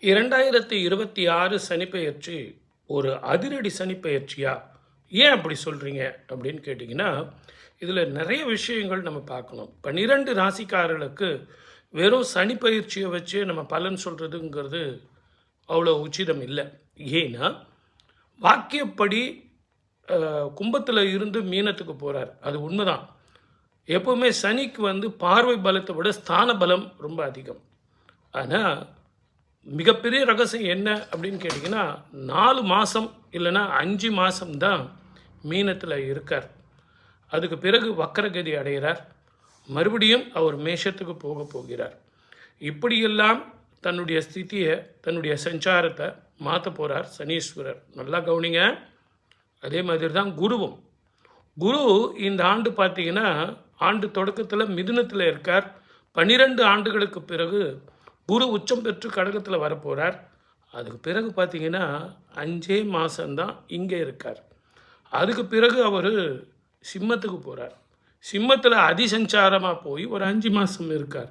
2026 சனிப்பெயர்ச்சி ஒரு அதிரடி சனிப்பெயர்ச்சியா? ஏன் அப்படி சொல்கிறீங்க அப்படின்னு கேட்டிங்கன்னா, இதில் நிறைய விஷயங்கள் நம்ம பார்க்கணும். 12 ராசிக்காரர்களுக்கு வெறும் சனிப்பெயர்ச்சியை வச்சு நம்ம பலன் சொல்கிறதுங்கிறது அவ்வளோ உச்சிதம் இல்லை. ஏன்னா வாக்கியப்படி கும்பத்தில் இருந்து மீனத்துக்கு போகிறார், அது உண்மைதான். எப்போவுமே சனிக்கு பார்வை பலத்தை விட ஸ்தான பலம் ரொம்ப அதிகம். ஆனால் மிகப்பெரிய ரகசியம் என்ன அப்படின்னு கேட்டிங்கன்னா, 4 மாதம் இல்லைன்னா 5 மாதம்தான் மீனத்தில் இருக்கார். அதுக்கு பிறகு வக்கரகதி அடைகிறார். மறுபடியும் அவர் மேஷத்துக்கு போகிறார். இப்படியெல்லாம் தன்னுடைய ஸ்திதியை, தன்னுடைய சஞ்சாரத்தை மாற்ற போகிறார் சனீஸ்வரர். நல்லா கவனிங்க. அதே மாதிரி தான் குருவும். குரு இந்த ஆண்டு பார்த்தீங்கன்னா, ஆண்டு தொடக்கத்தில் மிதுனத்தில் இருக்கார். 12 ஆண்டுகளுக்கு பிறகு குரு உச்சம் பெற்று கடகத்தில் வரப்போகிறார். அதுக்கு பிறகு பார்த்தீங்கன்னா 5 மாதம்தான் இங்கே இருக்கார். அதுக்கு பிறகு அவர் சிம்மத்துக்கு போகிறார். சிம்மத்தில் அதிசஞ்சாரமாக போய் ஒரு 5 மாதம் இருக்கார்.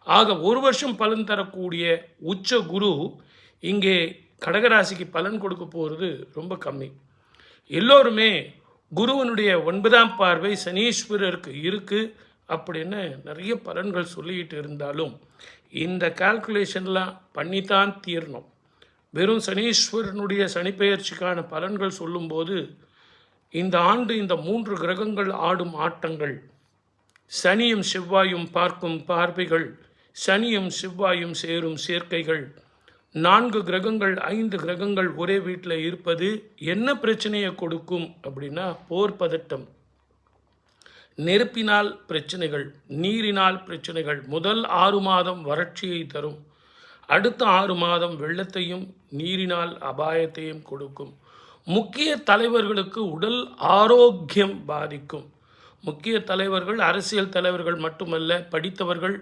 ஆக ஒரு வருஷம் பலன் தரக்கூடிய உச்ச குரு இங்கே கடகராசிக்கு பலன் கொடுக்க போகிறது ரொம்ப கம்மி. எல்லோருமே குருவனுடைய 9ஆம் பார்வை சனீஸ்வரருக்கு இருக்குது அப்படின்னு நிறைய பலன்கள் சொல்லிக்கிட்டு இருந்தாலும் இந்த கால்குலேஷன்லாம் பண்ணித்தான் தீரணும். வெறும் சனீஸ்வரனுடைய சனிப்பெயர்ச்சிக்கான பலன்கள் சொல்லும்போது இந்த ஆண்டு இந்த 3 கிரகங்கள் ஆடும் ஆட்டங்கள், சனியும் செவ்வாயும் பார்க்கும் பார்வைகள், சனியும் செவ்வாயும் சேரும் சேர்க்கைகள், 4 கிரகங்கள் 5 கிரகங்கள் ஒரே வீட்டில் இருப்பது என்ன பிரச்சனையை கொடுக்கும் அப்படின்னா, போர் பதட்டம், நெருப்பினால் பிரச்சனைகள், நீரினால் பிரச்சனைகள். முதல் 6 மாதம் வறட்சியை தரும். அடுத்த 6 மாதம் வெள்ளத்தையும் நீரினால் அபாயத்தையும் கொடுக்கும். முக்கிய தலைவர்களுக்கு உடல் ஆரோக்கியம் பாதிக்கும். முக்கிய தலைவர்கள் அரசியல் தலைவர்கள் மட்டுமல்ல, படித்தவர்கள்,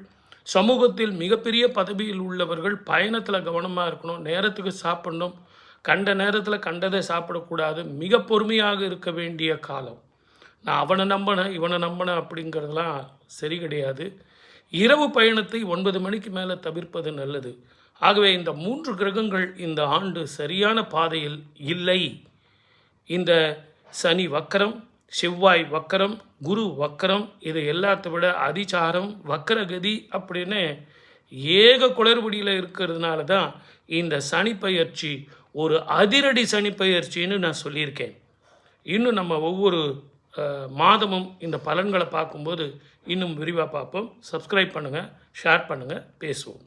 சமூகத்தில் மிகப்பெரிய பதவியில் உள்ளவர்கள் பயணத்தில் கவனமாக இருக்கணும். நேரத்துக்கு சாப்பிடணும். கண்ட நேரத்தில் கண்டதை சாப்பிடக்கூடாது. மிக பொறுமையாக இருக்க வேண்டிய காலம். நான் அவனை நம்பினேன் இவனை நம்பினேன் அப்படிங்கிறதுலாம் சரி கிடையாது. இரவு பயணத்தை 9 மணிக்கு மேலே தவிர்ப்பது நல்லது. ஆகவே இந்த 3 கிரகங்கள் இந்த ஆண்டு சரியான பாதையில் இல்லை. இந்த சனி வக்கரம், செவ்வாய் வக்கரம், குரு வக்கரம், இது எல்லாத்த விட அதிசாரம், வக்கரகதி அப்படின்னு ஏக குளறுபடியில் இருக்கிறதுனால தான் இந்த சனிப்பெயர்ச்சி ஒரு அதிரடி சனிப்பெயர்ச்சின்னு நான் சொல்லியிருக்கேன். இன்னும் நம்ம ஒவ்வொரு மாதமும் இந்த பலன்களை பார்க்கும்போது இன்னும் விரிவாக பார்ப்போம். சப்ஸ்கிரைப் பண்ணுங்கள், ஷேர் பண்ணுங்கள், பேசுவோம்.